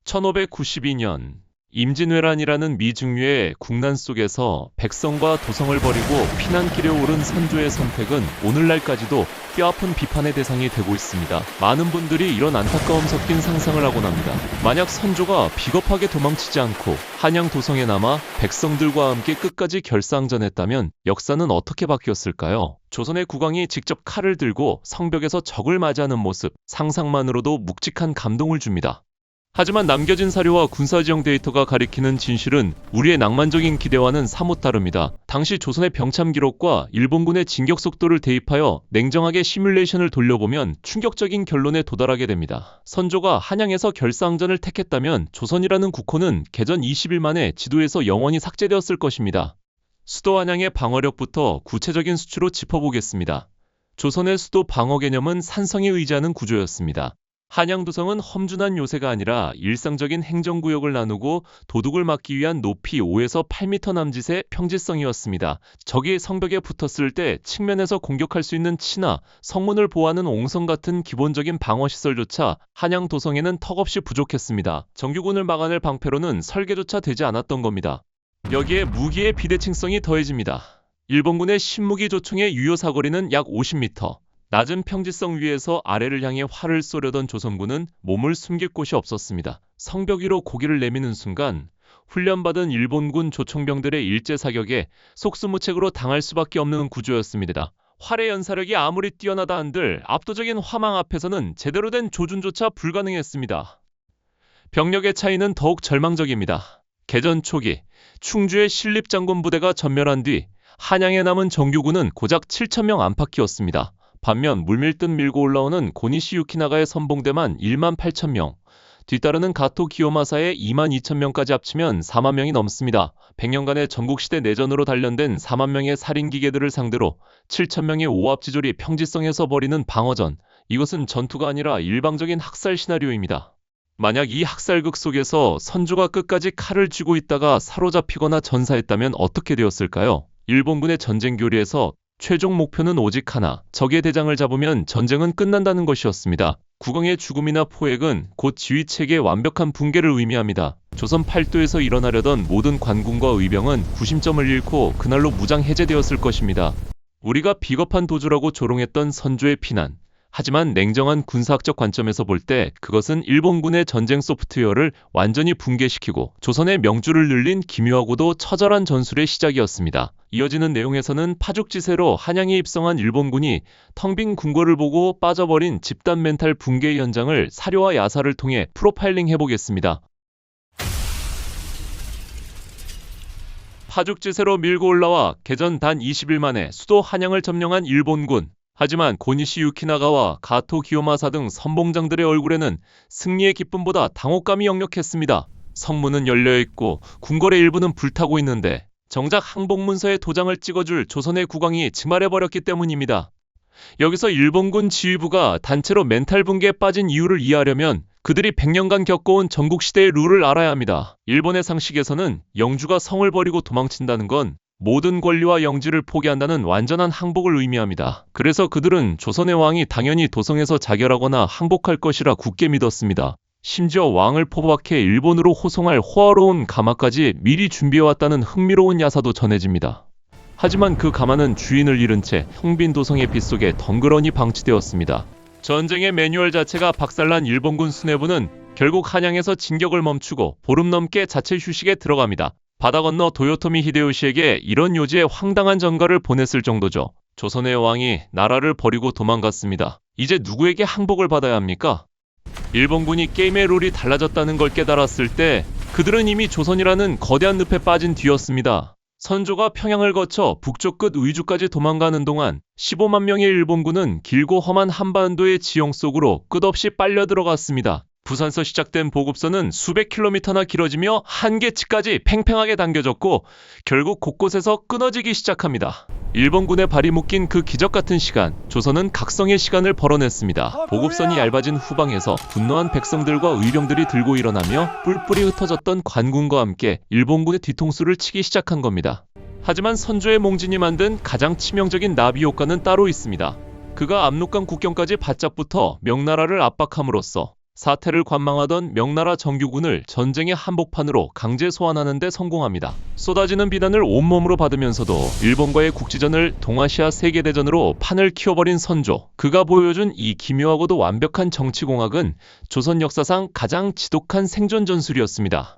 1592년 임진왜란이라는 미중류의 국난 속에서 백성과 도성을 버리고 피난길에 오른 선조의 선택은 오늘날까지도 뼈아픈 비판의 대상이 되고 있습니다. 많은 분들이 이런 안타까움 섞인 상상을 하곤 합니다. 만약 선조가 비겁하게 도망치지 않고 한양 도성에 남아 백성들과 함께 끝까지 결사항전했다면 역사는 어떻게 바뀌었을까요? 조선의 국왕이 직접 칼을 들고 성벽에서 적을 맞이하는 모습, 상상만으로도 묵직한 감동을 줍니다. 하지만 남겨진 사료와 군사지형 데이터가 가리키는 진실은 우리의 낭만적인 기대와는 사뭇 다릅니다. 당시 조선의 병참 기록과 일본군의 진격 속도를 대입하여 냉정하게 시뮬레이션을 돌려보면 충격적인 결론에 도달하게 됩니다. 선조가 한양에서 결사항전을 택했다면 조선이라는 국호는 개전 20일 만에 지도에서 영원히 삭제되었을 것입니다. 수도 한양의 방어력부터 구체적인 수치로 짚어보겠습니다. 조선의 수도 방어 개념은 산성에 의지하는 구조였습니다. 한양도성은 험준한 요새가 아니라 일상적인 행정구역을 나누고 도둑을 막기 위한 높이 5에서 8m 남짓의 평지성이었습니다. 적이 성벽에 붙었을 때 측면에서 공격할 수 있는 치나 성문을 보호하는 옹성 같은 기본적인 방어시설조차 한양도성에는 턱없이 부족했습니다. 정규군을 막아낼 방패로는 설계조차 되지 않았던 겁니다. 여기에 무기의 비대칭성이 더해집니다. 일본군의 신무기 조총의 유효 사거리는 약 50m. 낮은 평지성 위에서 아래를 향해 활을 쏘려던 조선군은 몸을 숨길 곳이 없었습니다. 성벽 위로 고개를 내미는 순간 훈련받은 일본군 조총병들의 일제 사격에 속수무책으로 당할 수밖에 없는 구조였습니다. 활의 연사력이 아무리 뛰어나다 한들 압도적인 화망 앞에서는 제대로 된 조준조차 불가능했습니다. 병력의 차이는 더욱 절망적입니다. 개전 초기 충주의 신립장군 부대가 전멸한 뒤 한양에 남은 정규군은 고작 7,000명 안팎이었습니다. 반면 물밀듯 밀고 올라오는 고니시 유키나가의 선봉대만 18,000명, 뒤따르는 가토 기요마사의 22,000명까지 합치면 4만 명이 넘습니다. 100년간의 전국시대 내전으로 단련된 4만 명의 살인기계들을 상대로 7,000명의 오합지졸이 평지성에서 벌이는 방어전, 이것은 전투가 아니라 일방적인 학살 시나리오입니다. 만약 이 학살극 속에서 선조가 끝까지 칼을 쥐고 있다가 사로잡히거나 전사했다면 어떻게 되었을까요? 일본군의 전쟁 교리에서 최종 목표는 오직 하나, 적의 대장을 잡으면 전쟁은 끝난다는 것이었습니다. 국왕의 죽음이나 포획은 곧 지휘체계의 완벽한 붕괴를 의미합니다. 조선 팔도에서 일어나려던 모든 관군과 의병은 구심점을 잃고 그날로 무장 해제되었을 것입니다. 우리가 비겁한 도주라고 조롱했던 선조의 피난. 하지만 냉정한 군사학적 관점에서 볼 때 그것은 일본군의 전쟁 소프트웨어를 완전히 붕괴시키고 조선의 명주를 늘린 기묘하고도 처절한 전술의 시작이었습니다. 이어지는 내용에서는 파죽지세로 한양에 입성한 일본군이 텅 빈 궁궐을 보고 빠져버린 집단 멘탈 붕괴 현장을 사료와 야사를 통해 프로파일링 해보겠습니다. 파죽지세로 밀고 올라와 개전 단 20일 만에 수도 한양을 점령한 일본군. 하지만 고니시 유키나가와 가토 기요마사 등 선봉장들의 얼굴에는 승리의 기쁨보다 당혹감이 역력했습니다. 성문은 열려있고 궁궐의 일부는 불타고 있는데 정작 항복문서에 도장을 찍어줄 조선의 국왕이 증발해버렸기 때문입니다. 여기서 일본군 지휘부가 단체로 멘탈 붕괴에 빠진 이유를 이해하려면 그들이 100년간 겪어온 전국시대의 룰을 알아야 합니다. 일본의 상식에서는 영주가 성을 버리고 도망친다는 건 모든 권리와 영지를 포기한다는 완전한 항복을 의미합니다. 그래서 그들은 조선의 왕이 당연히 도성에서 자결하거나 항복할 것이라 굳게 믿었습니다. 심지어 왕을 포박해 일본으로 호송할 호화로운 가마까지 미리 준비해왔다는 흥미로운 야사도 전해집니다. 하지만 그 가마는 주인을 잃은 채 텅 빈 도성의 빗속에 덩그러니 방치되었습니다. 전쟁의 매뉴얼 자체가 박살난 일본군 수뇌부는 결국 한양에서 진격을 멈추고 보름 넘게 자체 휴식에 들어갑니다. 바다 건너 도요토미 히데요시에게 이런 요지의 황당한 전가를 보냈을 정도죠. 조선의 왕이 나라를 버리고 도망갔습니다. 이제 누구에게 항복을 받아야 합니까? 일본군이 게임의 룰이 달라졌다는 걸 깨달았을 때 그들은 이미 조선이라는 거대한 늪에 빠진 뒤였습니다. 선조가 평양을 거쳐 북쪽 끝 의주까지 도망가는 동안 15만 명의 일본군은 길고 험한 한반도의 지형 속으로 끝없이 빨려 들어갔습니다. 부산서 시작된 보급선은 수백 킬로미터나 길어지며 한계치까지 팽팽하게 당겨졌고 결국 곳곳에서 끊어지기 시작합니다. 일본군의 발이 묶인 그 기적같은 시간, 조선은 각성의 시간을 벌어냈습니다. 보급선이 얇아진 후방에서 분노한 백성들과 의병들이 들고 일어나며 뿔뿔이 흩어졌던 관군과 함께 일본군의 뒤통수를 치기 시작한 겁니다. 하지만 선조의 몽진이 만든 가장 치명적인 나비 효과는 따로 있습니다. 그가 압록강 국경까지 바짝 붙어 명나라를 압박함으로써 사태를 관망하던 명나라 정규군을 전쟁의 한복판으로 강제 소환하는 데 성공합니다. 쏟아지는 비난을 온몸으로 받으면서도 일본과의 국지전을 동아시아 세계대전으로 판을 키워버린 선조. 그가 보여준 이 기묘하고도 완벽한 정치공학은 조선 역사상 가장 지독한 생존 전술이었습니다.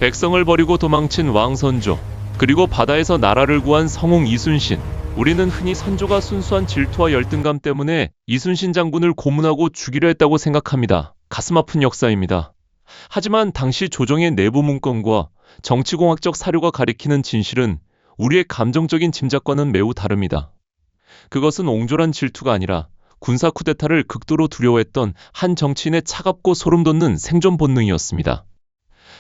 백성을 버리고 도망친 왕 선조, 그리고 바다에서 나라를 구한 성웅 이순신. 우리는 흔히 선조가 순수한 질투와 열등감 때문에 이순신 장군을 고문하고 죽이려 했다고 생각합니다. 가슴 아픈 역사입니다. 하지만 당시 조정의 내부 문건과 정치공학적 사료가 가리키는 진실은 우리의 감정적인 짐작과는 매우 다릅니다. 그것은 옹졸한 질투가 아니라 군사 쿠데타를 극도로 두려워했던 한 정치인의 차갑고 소름 돋는 생존 본능이었습니다.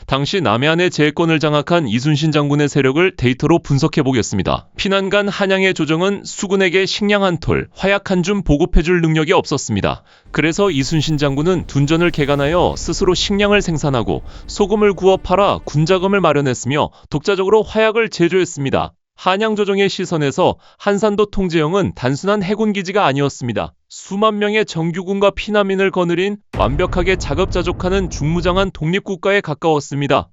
당시 남해안의 제해권을 장악한 이순신 장군의 세력을 데이터로 분석해 보겠습니다. 피난간 한양의 조정은 수군에게 식량 한 톨, 화약 한 줌 보급해줄 능력이 없었습니다. 그래서 이순신 장군은 둔전을 개간하여 스스로 식량을 생산하고 소금을 구워 팔아 군자금을 마련했으며 독자적으로 화약을 제조했습니다. 한양 조정의 시선에서 한산도 통제영은 단순한 해군 기지가 아니었습니다. 수만 명의 정규군과 피난민을 거느린 완벽하게 자급자족하는 중무장한 독립국가에 가까웠습니다.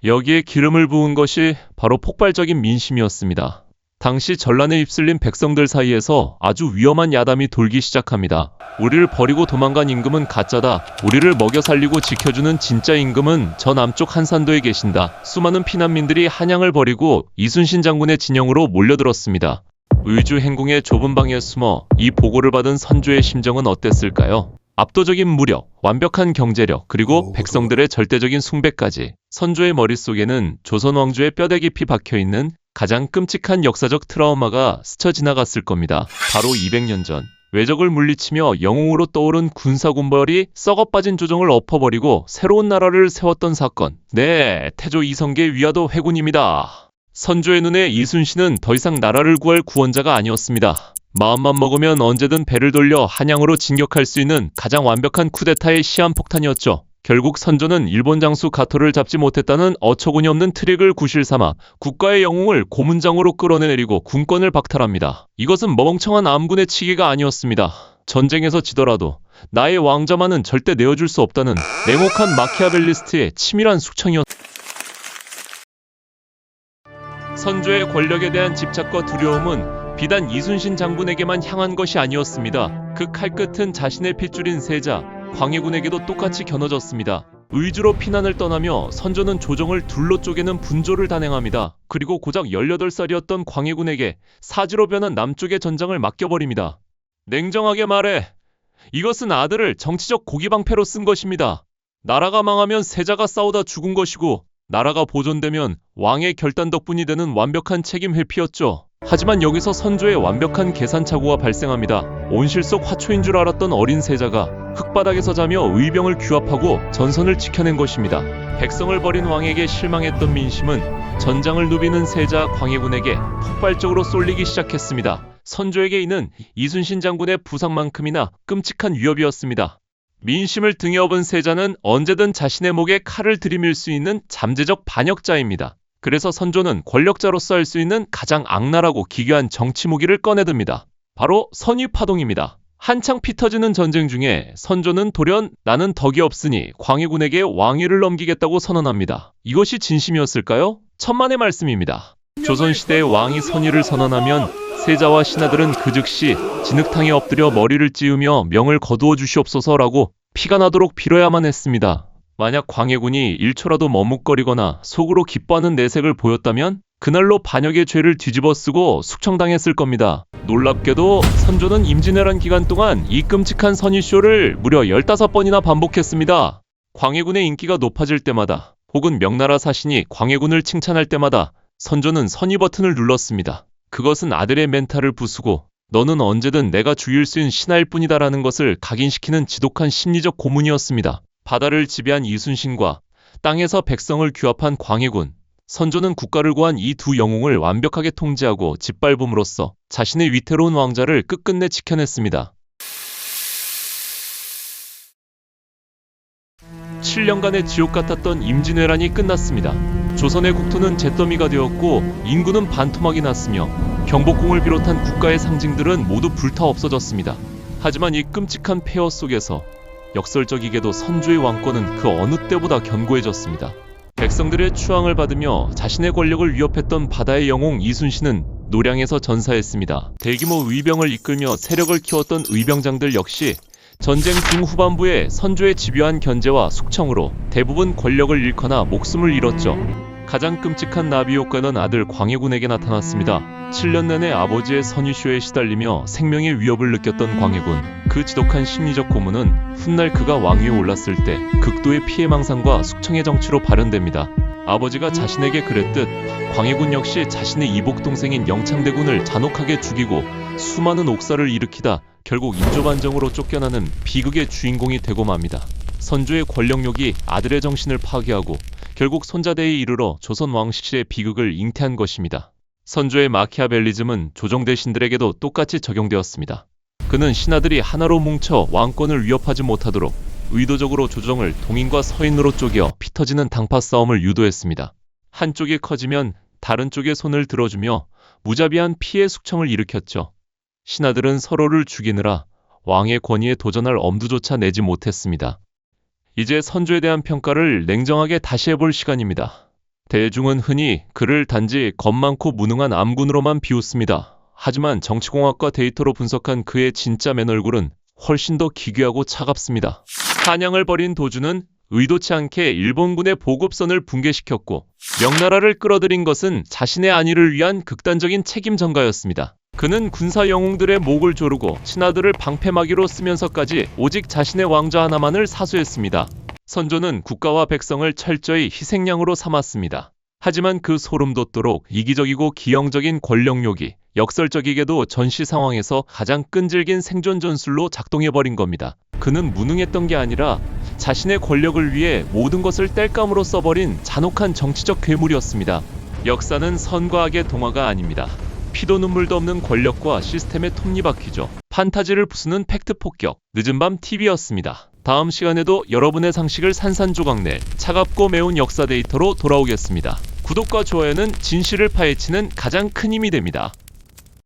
여기에 기름을 부은 것이 바로 폭발적인 민심이었습니다. 당시 전란에 휩쓸린 백성들 사이에서 아주 위험한 야담이 돌기 시작합니다. 우리를 버리고 도망간 임금은 가짜다. 우리를 먹여 살리고 지켜주는 진짜 임금은 저 남쪽 한산도에 계신다. 수많은 피난민들이 한양을 버리고 이순신 장군의 진영으로 몰려들었습니다. 의주 행궁의 좁은 방에 숨어 이 보고를 받은 선조의 심정은 어땠을까요? 압도적인 무력, 완벽한 경제력, 그리고 백성들의 절대적인 숭배까지. 선조의 머릿속에는 조선 왕조의 뼈대 깊이 박혀있는 가장 끔찍한 역사적 트라우마가 스쳐 지나갔을 겁니다. 바로 200년 전, 외적을 물리치며 영웅으로 떠오른 군사군벌이 썩어빠진 조정을 엎어버리고 새로운 나라를 세웠던 사건. 네, 태조 이성계 위화도 회군입니다. 선조의 눈에 이순신은 더 이상 나라를 구할 구원자가 아니었습니다. 마음만 먹으면 언제든 배를 돌려 한양으로 진격할 수 있는 가장 완벽한 쿠데타의 시한폭탄이었죠. 결국 선조는 일본 장수 가토를 잡지 못했다는 어처구니 없는 트릭을 구실 삼아 국가의 영웅을 고문장으로 끌어내리고 군권을 박탈합니다. 이것은 멍청한 암군의 치기가 아니었습니다. 전쟁에서 지더라도 나의 왕자만은 절대 내어줄 수 없다는 냉혹한 마키아벨리스트의 치밀한 숙청이었습니다. 선조의 권력에 대한 집착과 두려움은 비단 이순신 장군에게만 향한 것이 아니었습니다. 그 칼끝은 자신의 핏줄인 세자 광해군에게도 똑같이 겨눠졌습니다. 의주로 피난을 떠나며 선조는 조정을 둘로 쪼개는 분조를 단행합니다. 그리고 고작 18살이었던 광해군에게 사지로 변한 남쪽의 전장을 맡겨버립니다. 냉정하게 말해, 이것은 아들을 정치적 고기방패로 쓴 것입니다. 나라가 망하면 세자가 싸우다 죽은 것이고 나라가 보존되면 왕의 결단 덕분이 되는 완벽한 책임 회피였죠. 하지만 여기서 선조의 완벽한 계산착오가 발생합니다. 온실 속 화초인 줄 알았던 어린 세자가 흙바닥에서 자며 의병을 규합하고 전선을 지켜낸 것입니다. 백성을 버린 왕에게 실망했던 민심은 전장을 누비는 세자 광해군에게 폭발적으로 쏠리기 시작했습니다. 선조에게 이는 이순신 장군의 부상만큼이나 끔찍한 위협이었습니다. 민심을 등에 업은 세자는 언제든 자신의 목에 칼을 들이밀 수 있는 잠재적 반역자입니다. 그래서 선조는 권력자로서 할 수 있는 가장 악랄하고 기괴한 정치 무기를 꺼내듭니다. 바로 선위파동입니다. 한창 피 터지는 전쟁 중에 선조는 돌연 나는 덕이 없으니 광해군에게 왕위를 넘기겠다고 선언합니다. 이것이 진심이었을까요? 천만의 말씀입니다. 조선시대의 왕이 선위를 선언하면 세자와 신하들은 그 즉시 진흙탕에 엎드려 머리를 찌우며 명을 거두어 주시옵소서라고 피가 나도록 빌어야만 했습니다. 만약 광해군이 1초라도 머뭇거리거나 속으로 기뻐하는 내색을 보였다면 그날로 반역의 죄를 뒤집어쓰고 숙청당했을 겁니다. 놀랍게도 선조는 임진왜란 기간 동안 이 끔찍한 선위쇼를 무려 15번이나 반복했습니다. 광해군의 인기가 높아질 때마다 혹은 명나라 사신이 광해군을 칭찬할 때마다 선조는 선위 버튼을 눌렀습니다. 그것은 아들의 멘탈을 부수고 너는 언제든 내가 죽일 수 있는 신하일 뿐이다라는 것을 각인시키는 지독한 심리적 고문이었습니다. 바다를 지배한 이순신과 땅에서 백성을 규합한 광해군, 선조는 국가를 구한 이 두 영웅을 완벽하게 통제하고 짓밟음으로써 자신의 위태로운 왕자를 끝끝내 지켜냈습니다. 7년간의 지옥 같았던 임진왜란이 끝났습니다. 조선의 국토는 잿더미가 되었고 인구는 반토막이 났으며 경복궁을 비롯한 국가의 상징들은 모두 불타 없어졌습니다. 하지만 이 끔찍한 폐허 속에서 역설적이게도 선조의 왕권은 그 어느 때보다 견고해졌습니다. 백성들의 추앙을 받으며 자신의 권력을 위협했던 바다의 영웅 이순신은 노량에서 전사했습니다. 대규모 의병을 이끌며 세력을 키웠던 의병장들 역시 전쟁 중후반부에 선조의 집요한 견제와 숙청으로 대부분 권력을 잃거나 목숨을 잃었죠. 가장 끔찍한 나비 효과는 아들 광해군에게 나타났습니다. 7년 내내 아버지의 선위쇼에 시달리며 생명의 위협을 느꼈던 광해군. 그 지독한 심리적 고문은 훗날 그가 왕위에 올랐을 때 극도의 피해망상과 숙청의 정치로 발현됩니다. 아버지가 자신에게 그랬듯 광해군 역시 자신의 이복 동생인 영창대군을 잔혹하게 죽이고 수많은 옥사를 일으키다 결국 인조반정으로 쫓겨나는 비극의 주인공이 되고 맙니다. 선조의 권력욕이 아들의 정신을 파괴하고 결국 손자대에 이르러 조선 왕실의 비극을 잉태한 것입니다. 선조의 마키아벨리즘은 조정 대신들에게도 똑같이 적용되었습니다. 그는 신하들이 하나로 뭉쳐 왕권을 위협하지 못하도록 의도적으로 조정을 동인과 서인으로 쪼개 피 터지는 당파 싸움을 유도했습니다. 한쪽이 커지면 다른 쪽에 손을 들어주며 무자비한 피해 숙청을 일으켰죠. 신하들은 서로를 죽이느라 왕의 권위에 도전할 엄두조차 내지 못했습니다. 이제 선조에 대한 평가를 냉정하게 다시 해볼 시간입니다. 대중은 흔히 그를 단지 겁 많고 무능한 암군으로만 비웃습니다. 하지만 정치공학과 데이터로 분석한 그의 진짜 맨얼굴은 훨씬 더 기괴하고 차갑습니다. 사냥을 벌인 도주는 의도치 않게 일본군의 보급선을 붕괴시켰고 명나라를 끌어들인 것은 자신의 안위를 위한 극단적인 책임 전가였습니다. 그는 군사 영웅들의 목을 조르고 신하들을 방패막이로 쓰면서까지 오직 자신의 왕자 하나만을 사수했습니다. 선조는 국가와 백성을 철저히 희생양으로 삼았습니다. 하지만 그 소름 돋도록 이기적이고 기형적인 권력욕이 역설적이게도 전시 상황에서 가장 끈질긴 생존 전술로 작동해버린 겁니다. 그는 무능했던 게 아니라 자신의 권력을 위해 모든 것을 땔감으로 써버린 잔혹한 정치적 괴물이었습니다. 역사는 선과 악의 동화가 아닙니다. 피도 눈물도 없는 권력과 시스템의 톱니바퀴죠. 판타지를 부수는 팩트 폭격, 늦은 밤 TV였습니다. 다음 시간에도 여러분의 상식을 산산조각낼 차갑고 매운 역사 데이터로 돌아오겠습니다. 구독과 좋아요는 진실을 파헤치는 가장 큰 힘이 됩니다.